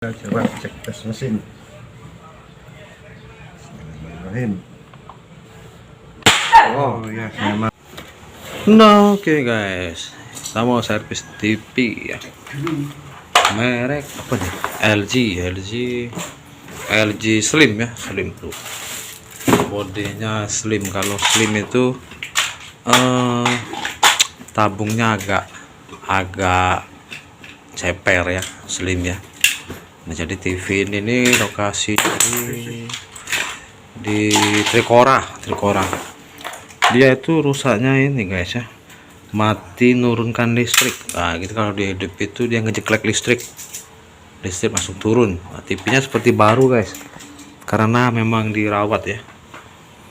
Kita coba cek tes mesin. Bismillahirrahmanirrahim. Oh ya, memang. Nah, oke guys, kita mau servis TV ya. Merek apa nih? LG Slim ya, Slim tuh. Bodinya Slim. Kalau Slim itu tabungnya agak ceper ya, Slim ya. Nah, jadi TV ini lokasi di Trikora. Dia itu rusaknya ini guys ya, mati nurunkan listrik. Nah gitu, kalau dia hidup itu dia ngejeklek listrik langsung turun. Nah, TV-nya seperti baru guys, karena memang dirawat ya,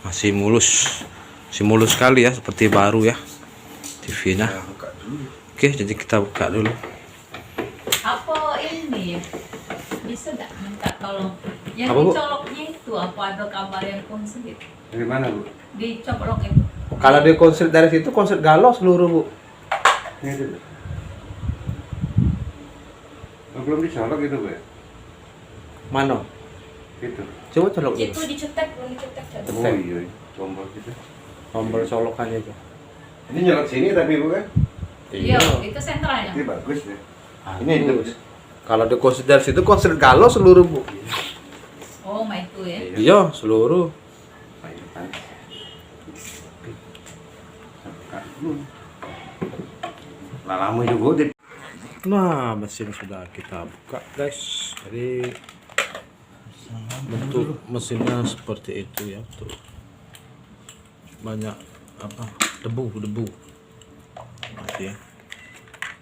masih mulus sekali ya, seperti baru ya TV-nya. Oke, jadi kita buka dulu. Apa ini bisa nggak minta tolong yang Apa, Bu? dicoloknya itu, apa ada kabar yang konsul itu Dari mana, Bu? dicolok itu? Kalau dia konser dari situ, konser galau seluruh, Bu. Ini dulu. Oh, belum dicolok gitu, Bu ya? Mana? Gitu. Coba colok dulu. Itu dicetek, belum dicetek. Oh iya, tombol gitu. Tombol colokannya itu. Ini nyolok sini tapi, Bu kan? Iya, itu sentralnya. Ini bagus ya. Ini terus. Kalau dia konser dari situ, konser galau seluruh, Bu. Oh, mah itu ya. Iya, seluruh. Lah lama juga deh. Nah, mesin sudah kita buka guys. Jadi bentuk mesinnya seperti itu ya, tuh banyak apa, debu mati ya.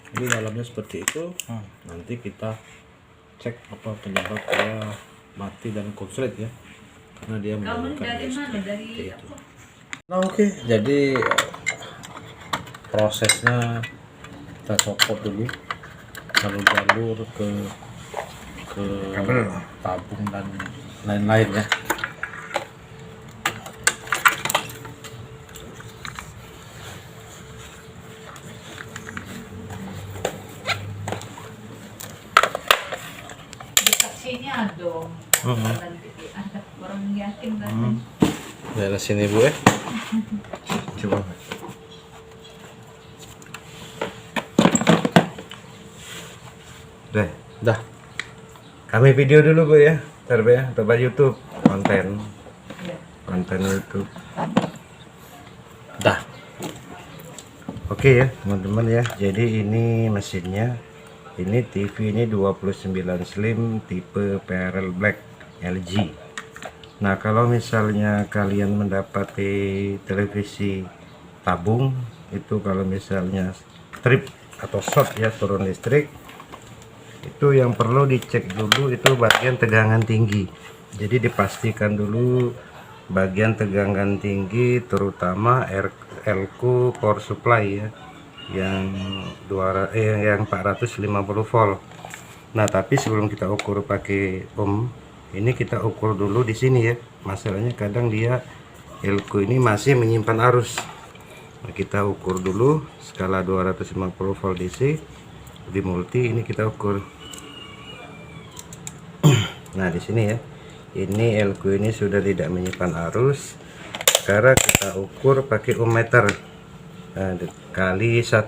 Ini dalamnya seperti itu. Nanti kita cek apa penyebab dia mati dan konslet ya, karena dia Kamu menggunakan dari mana? listrik. Dari Seperti itu. apa? Nah, oke, jadi prosesnya kita copot dulu jalur ke Kabel. tabung dan lain-lain ya. Disaksinya dong. Nanti ada orang yakin kan. Dari sini Bu ya. Coba. Dah. Kami video dulu, Bu ya. Ntar, Bu ya, coba YouTube konten YouTube. Dah. Oke ya, teman-teman ya. Jadi ini mesinnya. Ini TV ini 29 Slim tipe PRL Black LG. Nah, kalau misalnya kalian mendapati televisi tabung itu, kalau misalnya trip atau short ya, turun listrik, itu yang perlu dicek dulu itu bagian tegangan tinggi. Jadi dipastikan dulu bagian tegangan tinggi, terutama elko power supply ya, yang 450 volt. Nah, tapi sebelum kita ukur pakai ohm, ini kita ukur dulu di sini ya. Masalahnya kadang dia elko ini masih menyimpan arus. Nah, kita ukur dulu skala 250 volt DC di multi, ini kita ukur. Nah, di sini ya. Ini elko ini sudah tidak menyimpan arus. Sekarang kita ukur pakai ohm meter. Nah, kali 1.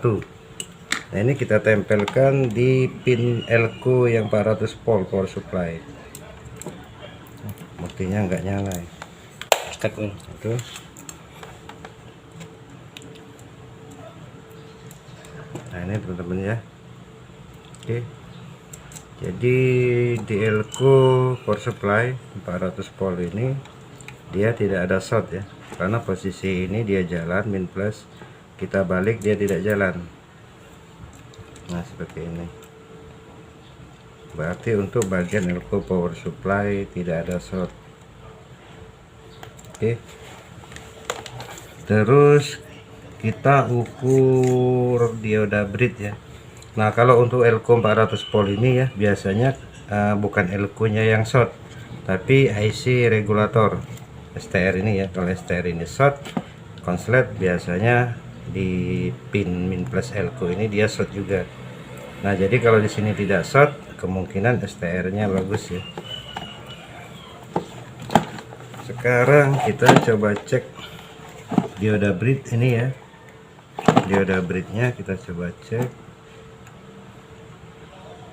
Nah, ini kita tempelkan di pin elko yang 400 volt power supply. Buktinya nggak nyala ya. Stek dulu. Itu. Nah, ini teman-teman ya. Oke. Jadi di elko power supply 400 volt ini dia tidak ada short ya, karena posisi ini dia jalan min plus, kita balik dia tidak jalan. Nah, seperti ini berarti untuk bagian elko power supply tidak ada short. Oke, terus kita ukur dioda bridge ya. Nah, kalau untuk elko 400 volt ini ya, biasanya bukan elko-nya yang short, tapi IC regulator STR ini ya. Kalau STR ini short, konslet biasanya di pin min plus elko ini dia short juga. Nah, jadi kalau di sini tidak short, kemungkinan STR-nya bagus ya. Sekarang kita coba cek dioda bridge ini ya. Dioda bridge-nya kita coba cek.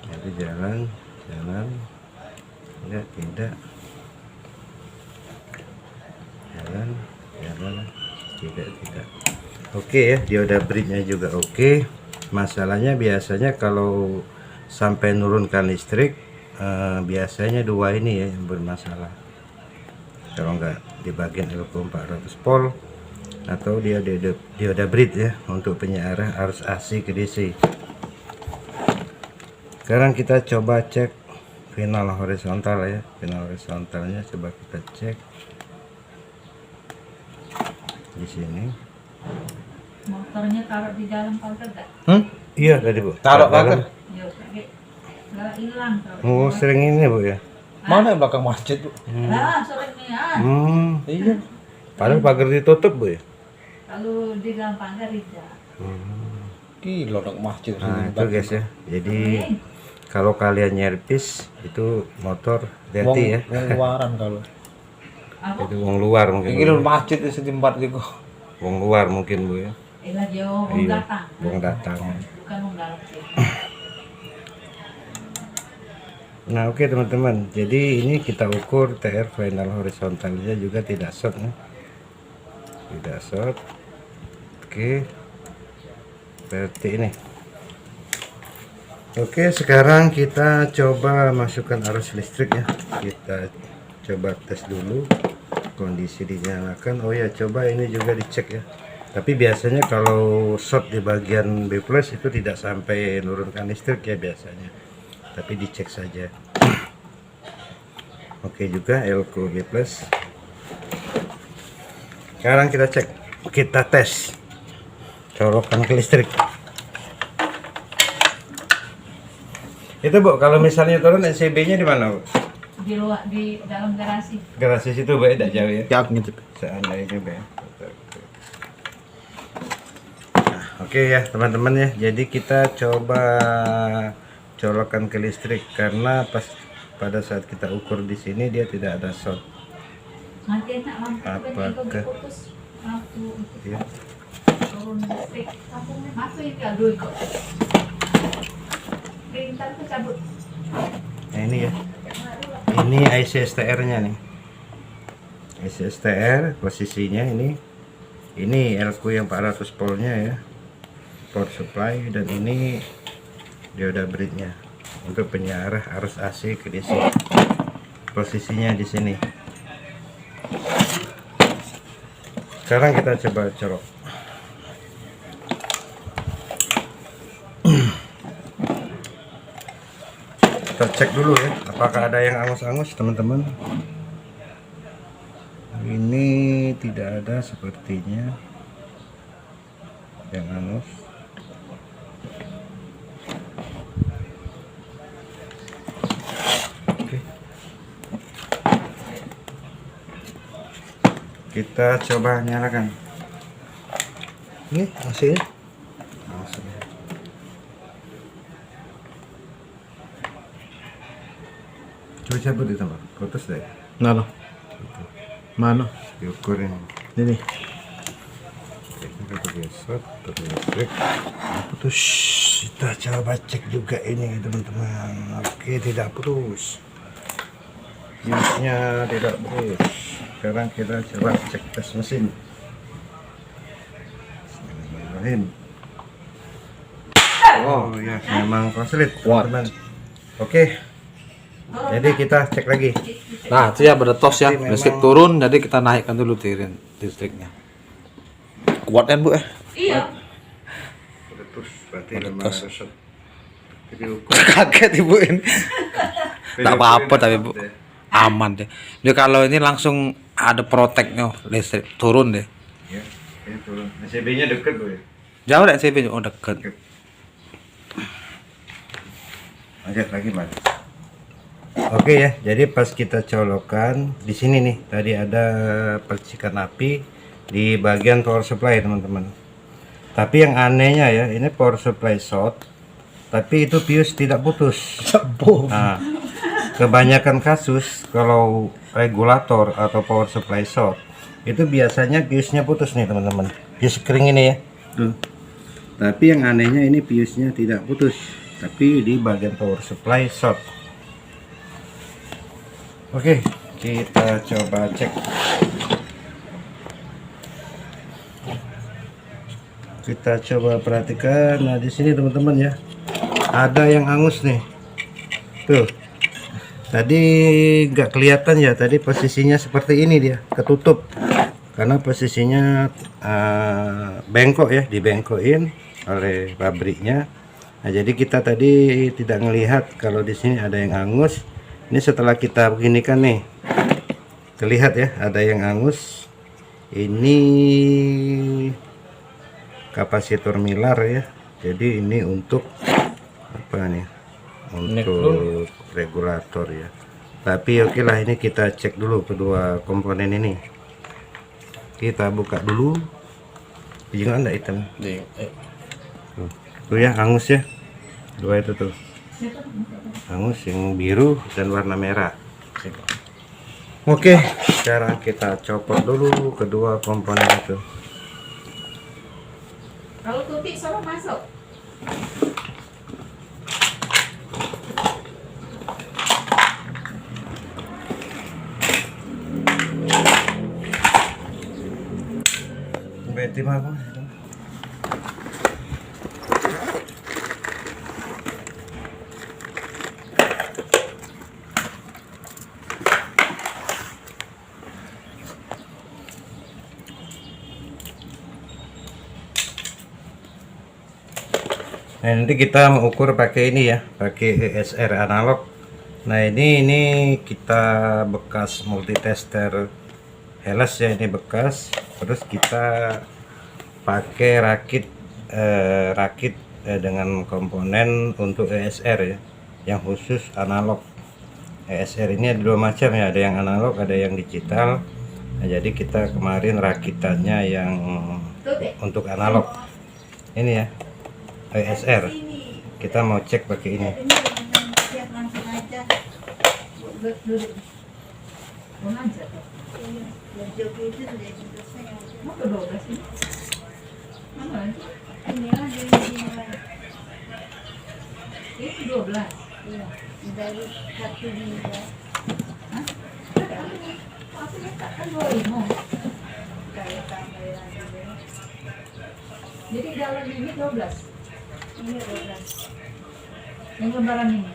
Jadi jalan, tidak. Jalan, tidak. Oke ya, dioda bridge-nya juga oke. Masalahnya biasanya kalau sampai nurunkan listrik, biasanya dua ini ya yang bermasalah. Kalau enggak di bagian LQ 400 volt atau dia dioda bridge ya untuk penyiaran arus AC ke DC. Sekarang kita coba cek final horizontal ya. Final horizontalnya coba kita cek di sini. Motornya taruh di dalam pagar gak? Iya tadi Bu. Taruh Dalam. pagar. Yuk, nggak hilang. Oh sering ini Bu ya. Mana yang belakang masjid, Bu? Nah, sore ini ya. Iya. Padahal pagar ditutup Bu ya. Kalau di dalam pagar tidak. Gila dong masjid. Nah itu guys ya. Jadi kalau kalian nyerpis itu motor hati-hati ya. Wong luaran kalau. Apa? Itu wong luar mungkin. Ini masjid di setempat juga. Wong luar mungkin Bu ya. Ilah jauh mau Iya, datang. wong datang. Bukan mau dalam. Nah oke teman-teman, jadi ini kita ukur TR final horizontalnya juga tidak short ya. Tidak short. Oke, berarti ini. Oke, sekarang kita coba masukkan arus listrik ya. Kita coba tes dulu kondisi dinyalakan. Oh ya, coba ini juga dicek ya. Tapi biasanya kalau short di bagian B+ itu tidak sampai nurunkan listrik ya biasanya. Tapi dicek saja. Oke juga LQ B+. Sekarang kita cek, kita tes colokan ke listrik. Itu Bu, kalau misalnya turun NCB-nya di mana Bu? Di luar, di dalam garasi. Garasi situ Bu, tidak jauh ya? Ya, gitu. Seandainya Bu. Nah, oke ya teman-teman ya. Jadi kita coba colokan ke listrik karena pada saat kita ukur di sini dia tidak ada short. Nanti enak lampu Apakah? putus lampu Ya. turun listrik. Lampunya mati itu aduh kok. Printer tuh cabut. Nah ini ya. Ini IC STR-nya nih. IC STR posisinya ini. Ini LQ yang 400 voltnya ya. Power supply dan ini dioda bridge-nya untuk penyiar arus AC ke DC. Posisinya di sini. Sekarang kita coba colok. Kita cek dulu ya, apakah ada yang angus-angus teman-teman. Ini tidak ada sepertinya yang angus. Oke. Kita coba nyalakan. Ini hasilnya. Coba cabut itu Pak, putus deh. Mana? Mana? Diukur ini. Ini. Ini kita geser, listrik. Putus. Kita coba cek juga ini teman-teman. Oke, tidak putus. Fuse-nya tidak putus. Sekarang kita coba cek tes mesin. Bismillahirrahmanirrahim. Oh ya, memang konslet teman-teman. Oke. Jadi kita cek lagi. Nah, itu ya tos ya. Jadi memang- Listrik turun, jadi kita naikkan dulu tirin listriknya. Kuat kan, Bu? Iya. Putus, berarti memang Meletus. harus short. Jadi ukur. Kaget Ibu ini. Tak apa-apa tapi Bu. Aman deh. Dia kalau ini langsung ada proteknya listrik turun deh. Ya, ini turun. CB-nya deket Bu ya. Jauh deh CP, oh deket. Lanjut lagi Mas. Oke ya, jadi pas kita colokan di sini nih, tadi ada percikan api di bagian power supply teman-teman. Tapi yang anehnya ya, ini power supply short, tapi itu fuse tidak putus. Nah, kebanyakan kasus kalau regulator atau power supply short itu biasanya fuse-nya putus nih teman-teman. Fuse kering ini ya. Tuh. Tapi yang anehnya ini fuse-nya tidak putus, tapi di bagian power supply short. Oke, kita coba cek. Kita coba perhatikan. Nah, di sini teman-teman ya. Ada yang angus nih. Tuh. Tadi nggak kelihatan ya, tadi posisinya seperti ini dia, ketutup. Karena posisinya bengkok ya, dibengkokin oleh pabriknya. Nah, jadi kita tadi tidak melihat kalau di sini ada yang angus. Ini setelah kita beginikan nih, terlihat ya ada yang angus. Ini kapasitor Miller ya. Jadi ini untuk apa nih? Untuk regulator ya. Tapi oke lah, ini kita cek dulu kedua komponen ini. Kita buka dulu. Jangan ada hitam. Tuh ya, angus ya. Dua itu tuh. Angus yang biru dan warna merah. Oke, sekarang kita copot dulu kedua komponen itu. Kalau tutik solo masuk. Beti mah aku. Nah, nanti kita mengukur pakai ini ya, pakai ESR analog. Nah, ini kita bekas multitester Helles ya, ini bekas. Terus kita pakai rakit dengan komponen untuk ESR ya, yang khusus analog. ESR ini ada dua macam ya, ada yang analog, ada yang digital. Nah, jadi kita kemarin rakitannya yang untuk analog. Ini ya, ESR. Kita mau cek pakai ini. Jadi dalam ini 12. Ini 12. Yang lembaran ini.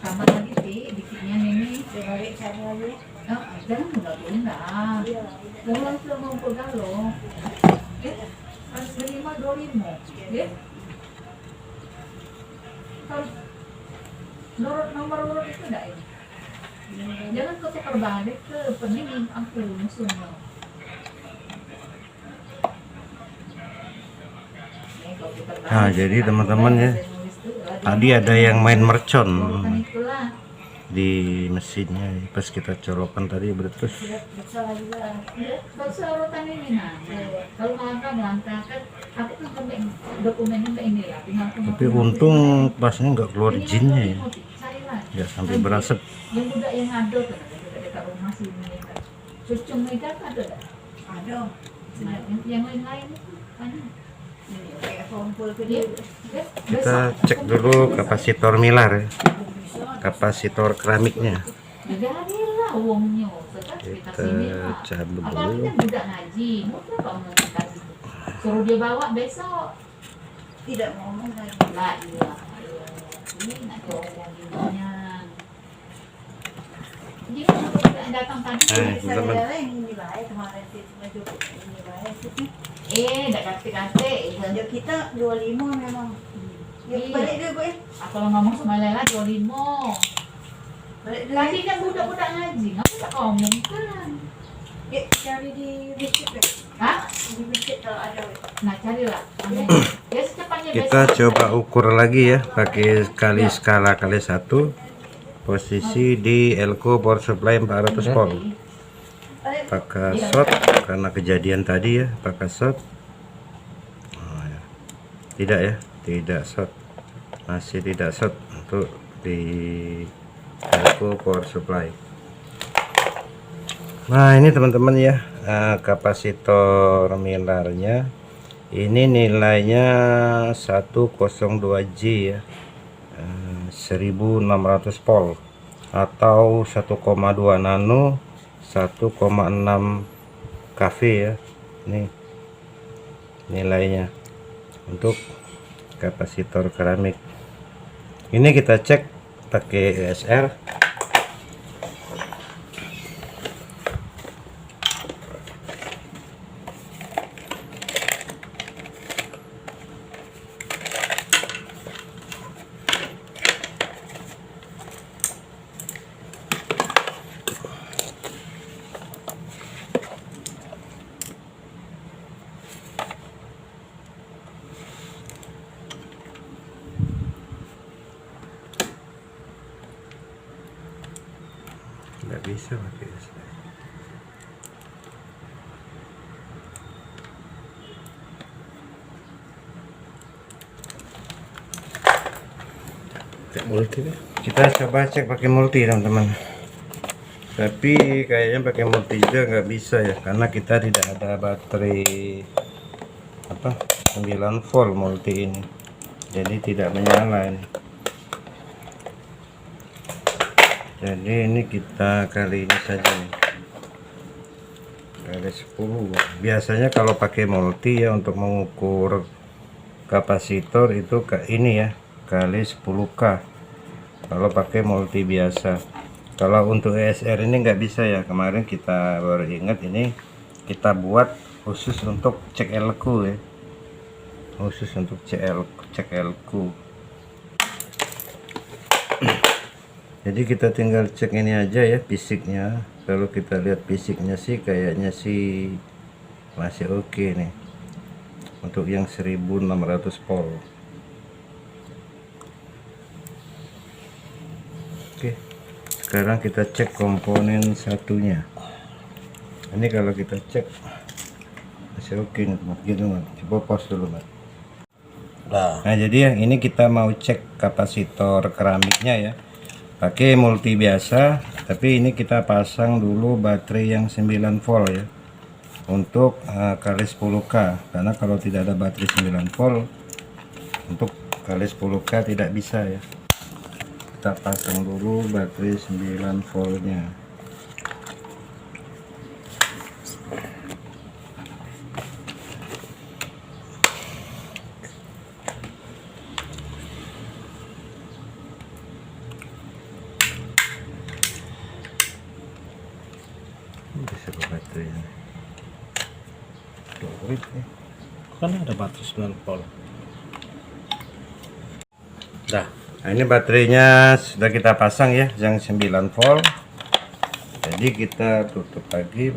Tambah lagi sih, dikitnya ini. Dibalik cara dulu. Oh, jangan tunda-tunda. Jangan langsung ngumpul galong. Harus 525. Ya. Kalau nomor urut itu enggak ya? Jangan ketukar balik ke pendingin aku musuhnya. Nah, jadi teman-teman ya, tadi ada yang main mercon di mesinnya. Pas kita colokan tadi berarti tapi untung pasnya nggak keluar jinnya ya, nggak sampai berasap. Yang budak yang ada tuh dekat rumah sini. Cucung mereka ada. Ada. Yang lain-lain banyak. Kita cek dulu kapasitor Miller ya, kapasitor keramiknya. Kita cabut dulu. Suruh dia bawa besok. Tidak ngomong lagi. Lah iya. Ini nanti omonginnya. Jadi datang tadi. Teman-teman. Dah kasih. Ya kita 25 memang. Ya Iya. balik dulu, Bu ya. Aku ngomong sama Lela 25. Balik dulu. Tadi kan budak-budak ngaji, ngapa tak ngomong kan? Ya, cari di receipt ya. Hah? Di receipt kalau ada. Bu. Nah carilah. Ya secepatnya Kita coba ukur lagi ya, pakai skala kali 1. Posisi di elko power supply 400 volt. Pakai short karena kejadian tadi ya, pakai short. Oh, ya. Tidak ya, tidak short, masih tidak short untuk di Elco power supply. Nah ini teman-teman ya, kapasitor Millarnya ini nilainya 102J ya, 1600 volt atau 1,2 nano 1,6 kV ya. Ini nilainya untuk kapasitor keramik. Ini kita cek pakai ESR. Nggak bisa pakai ESR. Multi deh. Kita coba cek pakai multi teman-teman, tapi kayaknya pakai multi juga nggak bisa ya, karena kita tidak ada baterai 9 volt multi ini, jadi tidak menyala ini. Jadi ini kita kali ini saja nih, kali 10. Biasanya kalau pakai multi ya untuk mengukur kapasitor itu ke ini ya, kali 10K kalau pakai multi biasa. Kalau untuk ESR ini nggak bisa ya, kemarin kita baru ingat, ini kita buat khusus untuk cek Elco ya, khusus untuk cek Elco. Jadi kita tinggal cek ini aja ya, fisiknya. Kalau kita lihat fisiknya sih kayaknya sih masih oke nih untuk yang 1600 volt. Oke, sekarang kita cek komponen satunya. Ini kalau kita cek masih oke nih teman, gitu teman. Coba pause dulu Mas. Nah jadi yang ini kita mau cek kapasitor keramiknya ya, pakai multi biasa, tapi ini kita pasang dulu baterai yang 9 volt ya, untuk kali 10K, karena kalau tidak ada baterai 9 volt untuk kali 10K tidak bisa ya. Kita pasang dulu baterai 9 voltnya. Bisa ke baterainya. Kan ada baterai 9 volt. Dah. Nah ini baterainya sudah kita pasang ya, yang 9 volt. Jadi kita tutup lagi.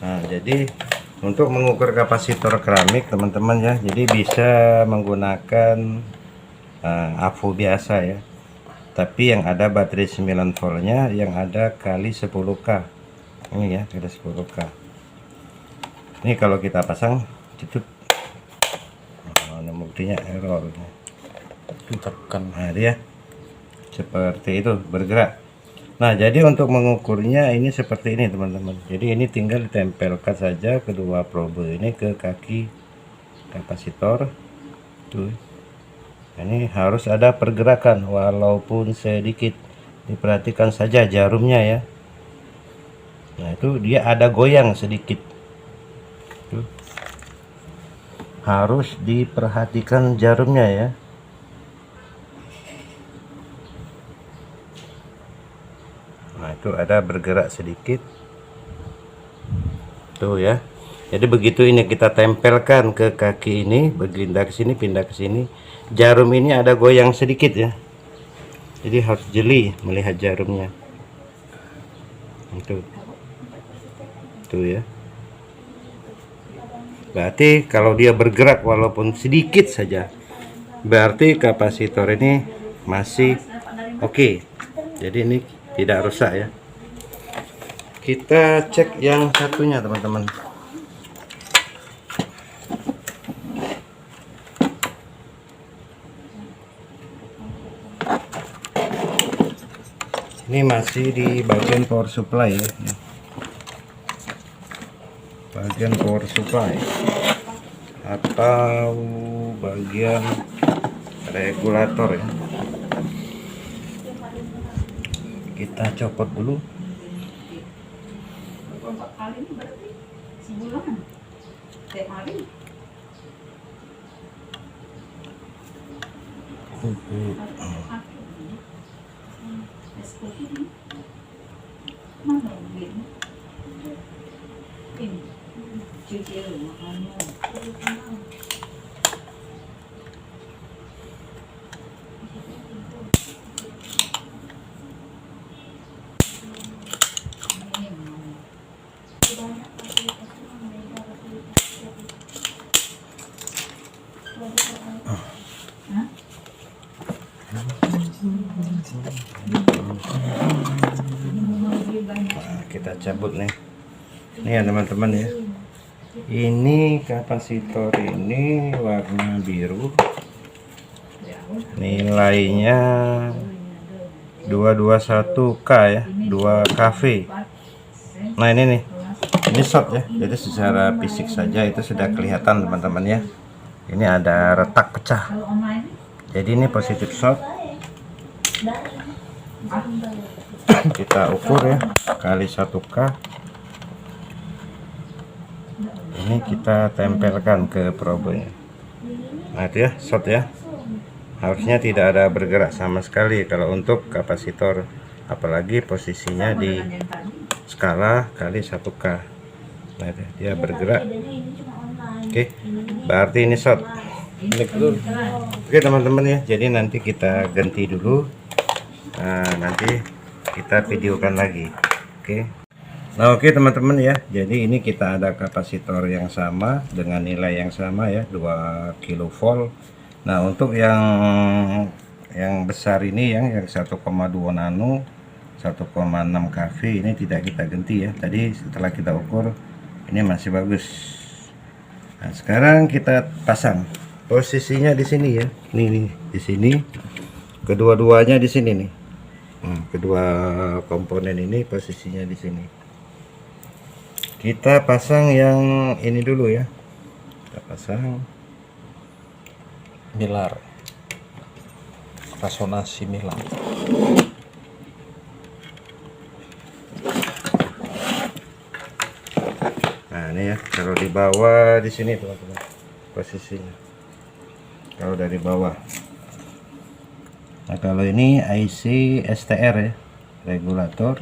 Nah jadi untuk mengukur kapasitor keramik teman-teman ya, jadi bisa menggunakan AVO biasa ya, tapi yang ada baterai 9 voltnya yang ada kali 10K ini ya, kali 10K. Ini kalau kita pasang tutup, buktinya error, Ditekan. nah dia seperti itu bergerak. Nah jadi untuk mengukurnya ini seperti ini teman-teman, jadi ini tinggal ditempelkan saja kedua probe ini ke kaki kapasitor tuh. Ini harus ada pergerakan walaupun sedikit, diperhatikan saja jarumnya ya. Nah itu dia ada goyang sedikit tuh. Harus diperhatikan jarumnya ya. Nah itu ada bergerak sedikit tuh ya. Jadi begitu ini kita tempelkan ke kaki ini, pindah ke sini, pindah ke sini, jarum ini ada goyang sedikit ya. Jadi harus jeli melihat jarumnya. Itu tuh ya. Berarti kalau dia bergerak walaupun sedikit saja, berarti kapasitor ini masih oke. Jadi ini tidak rusak ya. Kita cek yang satunya teman-teman. Ini masih di bagian power supply ya. Bagian power supply atau bagian regulator ya. Kita copot dulu. Beberapa kali ini berarti sebulan. Tiap hari. Es kopi ini. Mana ini? Ini. Cuci rumah kamu. Nah, kita cabut nih. Ini ya teman-teman ya. Ini kapasitor ini warna biru. Nilainya 221K ya, 2 kV. Nah ini nih. Ini short ya. Jadi secara fisik saja itu sudah kelihatan teman-teman ya. Ini ada retak pecah. Kalau online Jadi ini positif short. Kita ukur ya, kali 1K. Ini kita tempelkan ke probenya. Nah itu ya, short ya. Harusnya tidak ada bergerak sama sekali kalau untuk kapasitor, apalagi posisinya di yang tadi. skala kali 1K. Nah itu, dia bergerak. Oke, berarti ini short. Oke teman-teman ya, jadi nanti kita ganti dulu. Nah, nanti kita videokan lagi. Oke. Nah oke teman-teman ya, jadi ini kita ada kapasitor yang sama dengan nilai yang sama ya, 2 kV. Nah untuk yang besar ini yang 1,2 nano 1,6 kV ini tidak kita ganti ya. Tadi setelah kita ukur ini masih bagus. Nah sekarang kita pasang. Posisinya di sini ya. Nih di sini. Kedua-duanya di sini nih. Kedua komponen ini posisinya di sini. Kita pasang yang ini dulu ya. Kita pasang Milar. Resonansi Milar. Nah ini ya, kalau di bawah di sini teman-teman posisinya. Kalau dari bawah. Nah kalau ini IC STR ya, regulator.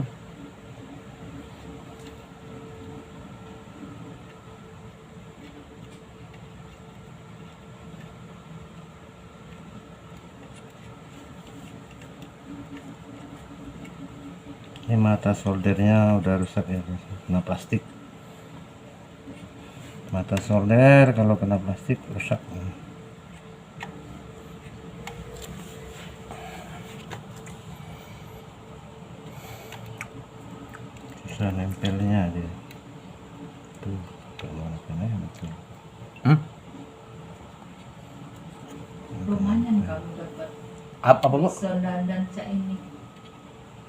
Ini mata soldernya udah rusak ya, kena plastik. Mata solder kalau kena plastik rusak. Susah nempelnya dia. Tuh, kalau kena betul. Lumayan kalau dapat Apa bu? sodan dan cak ini.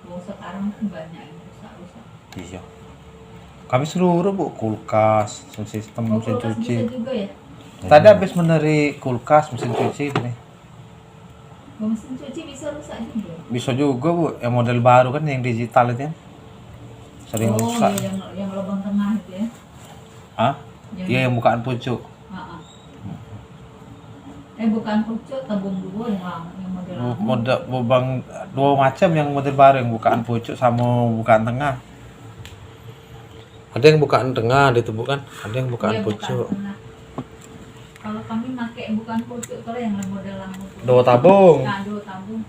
Oh, sekarang kan banyak yang rusak-rusak. Iya. Kami seluruh bu, kulkas, sistem Oh, mesin kulkas cuci. bisa juga ya? Tadi habis meneri kulkas, mesin cuci ini. Oh, mesin cuci bisa rusak juga. Bisa juga bu, yang model baru kan yang digital itu ya. Sering Oh, rusak. iya, yang lubang tengah itu ya. Hah? Iya yang bukaan pucuk. Bukan pucuk, tabung dua yang lama, yang model lama. Model bang dua macam yang model baru, yang bukaan pucuk sama bukaan tengah. Ada yang bukaan tengah ditubuhkan, ada yang bukaan Iya, bukan pucuk. tengah. Kalau kami pakai bukan pucuk, kalau yang model lama tuh. Dua tabung. Nah, dua tabung.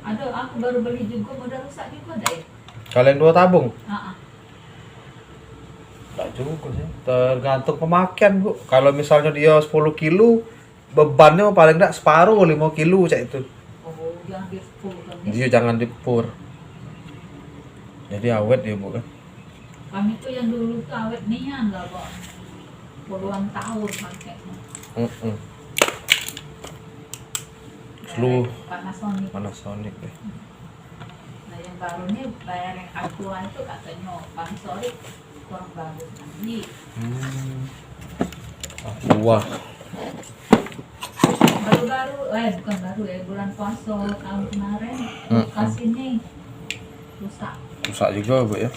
Ada, aku baru beli juga model rusak juga deh. Kalau yang dua tabung? Ah, ah. Tak juga sih, tergantung pemakaian bu. Kalau misalnya dia 10 kilo, bebannya paling enggak separuh 5 kilo cak itu. Oh, jangan di 10 kan. Dia jangan dipur. Jadi awet ya bu kan. Kami tuh yang dulu tuh awet nian lah, Pak. Puluhan tahun pakainya. Seluruh Panasonic. Panasonic deh. baru nih bayar yang aktual itu katanya Bang Sorik kurang bagus lagi. Wah, Baru-baru, bukan baru ya, bulan puasa tahun kemarin kulkas ini rusak. rusak juga Bu ya.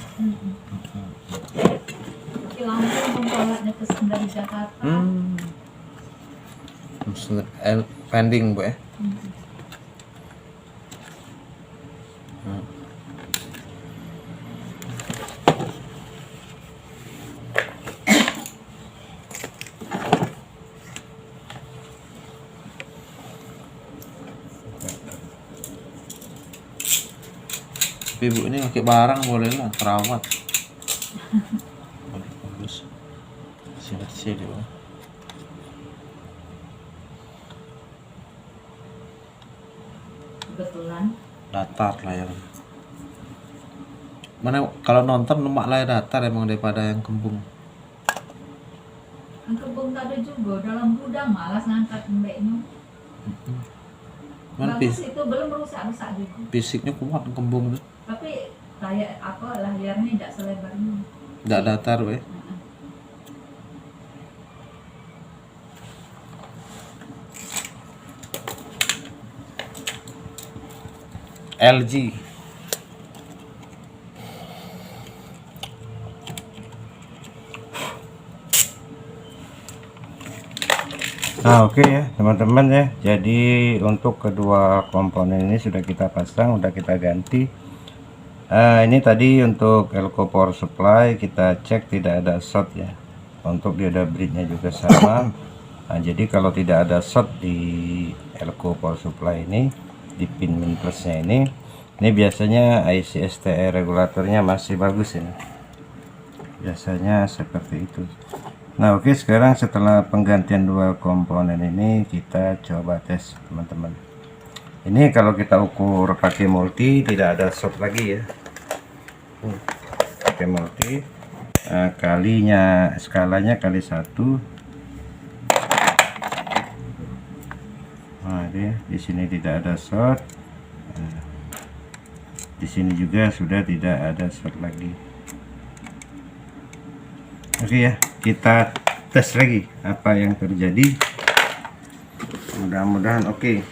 Tapi langsung membaliknya ke dari Jakarta. Pending Bu ya. Tapi Bu ini pakai barang boleh lah, terawat. Bagus. Bersih dia. Kebetulan Datar layar. Mana kalau nonton lemak layar datar emang daripada yang kembung. yang kebun tak ada juga dalam gudang malas ngangkat mbeknya. Mana Bagus itu belum rusak-rusak juga. fisiknya kuat kembung tuh. Tapi kayak apa layarnya tidak selebar ini. Enggak datar Bu ya. LG. Nah oke ya teman-teman ya, jadi untuk kedua komponen ini sudah kita pasang, sudah kita ganti. Ini tadi untuk elko power supply kita cek tidak ada short ya, untuk dioda bridge-nya juga sama. Nah, jadi kalau tidak ada short di elko power supply ini, di pin min plusnya ini biasanya IC STR regulatornya masih bagus ini, biasanya seperti itu. Nah oke, sekarang setelah penggantian dua komponen ini kita coba tes teman-teman. Ini kalau kita ukur pakai multi tidak ada short lagi ya, pakai multi. Kalinya skalanya kali 1. Nah ini di sini tidak ada short, di sini juga sudah tidak ada short lagi. Oke ya, kita tes lagi apa yang terjadi. Mudah-mudahan oke.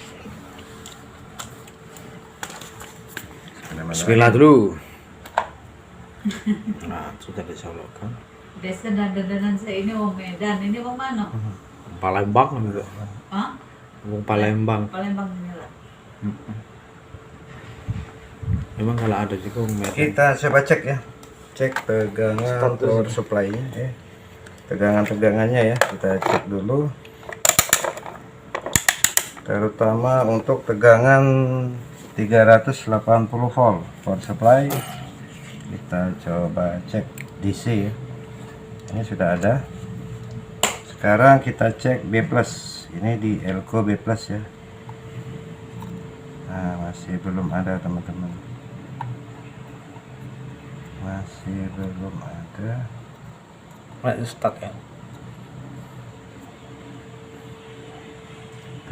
Bismillah dulu. Nah, sudah dicolokkan. Desa dandan saya ini wong Medan, ini wong mana? Palembang juga. Hah? Wong Palembang. Palembang ini lah. Memang kalau ada juga wong Medan. Kita coba cek ya, cek tegangan power supply-nya ya, tegangannya ya, kita cek dulu, terutama untuk tegangan 380 volt power supply. Kita coba cek DC ya, ini sudah ada. Sekarang kita cek B+, ini di elko B+ ya. Nah masih belum ada teman-teman, masih belum ada. Start ya.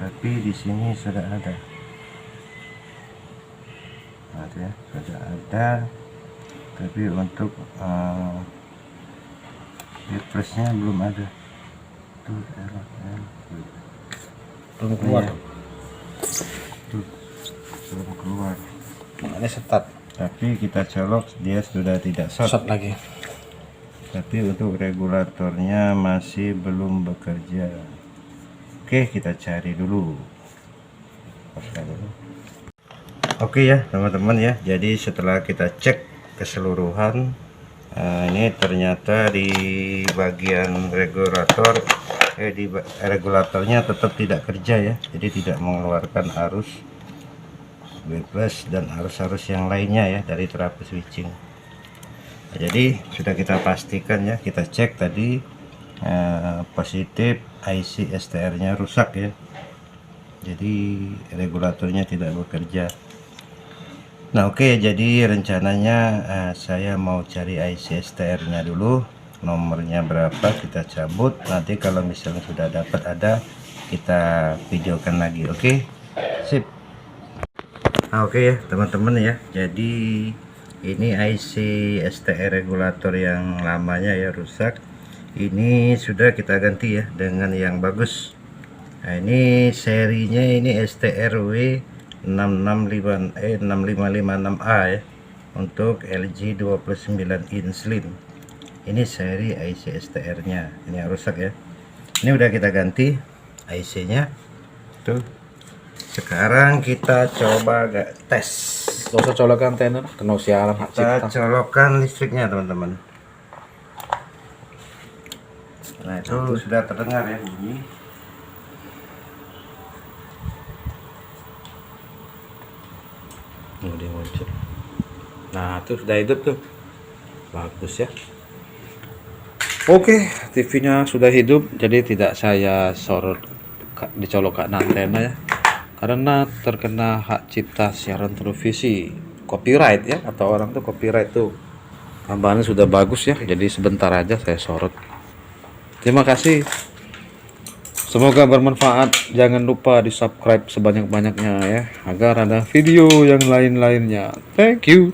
Tapi di sini sudah ada. Nah, ya, sudah ada. Tapi untuk B+-nya belum ada. Tuh, Belum keluar. Iya. Tuh, belum keluar. Nah, ini start. Tapi kita colok dia sudah tidak short. Short lagi. Tapi untuk regulatornya masih belum bekerja. Oke, kita cari dulu. Oke ya teman-teman ya, jadi setelah kita cek keseluruhan, ini ternyata di bagian regulator di regulatornya tetap tidak kerja ya, jadi tidak mengeluarkan arus B+ dan arus-arus yang lainnya ya dari terapi switching. Nah, jadi sudah kita pastikan ya, kita cek tadi positif IC STR nya rusak ya, jadi regulatornya tidak bekerja. Nah oke, jadi rencananya saya mau cari IC STR nya dulu, nomornya berapa kita cabut, nanti kalau misalnya sudah dapat ada kita videokan lagi. Oke, sip. Oke ya teman-teman ya, jadi ini IC STR regulator yang lamanya ya rusak, ini sudah kita ganti ya dengan yang bagus. Nah ini serinya ini STRW 6556A ya, untuk LG 29 inch slim. Ini seri IC STR nya, ini yang rusak ya. Ini udah kita ganti IC nya tuh. Sekarang kita coba tes. Gak usah colokan antenna, kena siaran hak Kita cipta. colokkan listriknya teman-teman. Nah itu sudah terdengar ya bunyi. Oh, dia muncul. Nah itu sudah hidup tuh, bagus ya. Oke, TV-nya sudah hidup, jadi tidak saya sorot dicolokkan antena ya, karena terkena hak cipta siaran televisi, copyright ya, atau orang tuh copyright tuh. Gambarnya sudah bagus ya, jadi sebentar aja saya sorot. Terima kasih, semoga bermanfaat. Jangan lupa di subscribe sebanyak-banyaknya ya, agar ada video yang lain-lainnya. Thank you.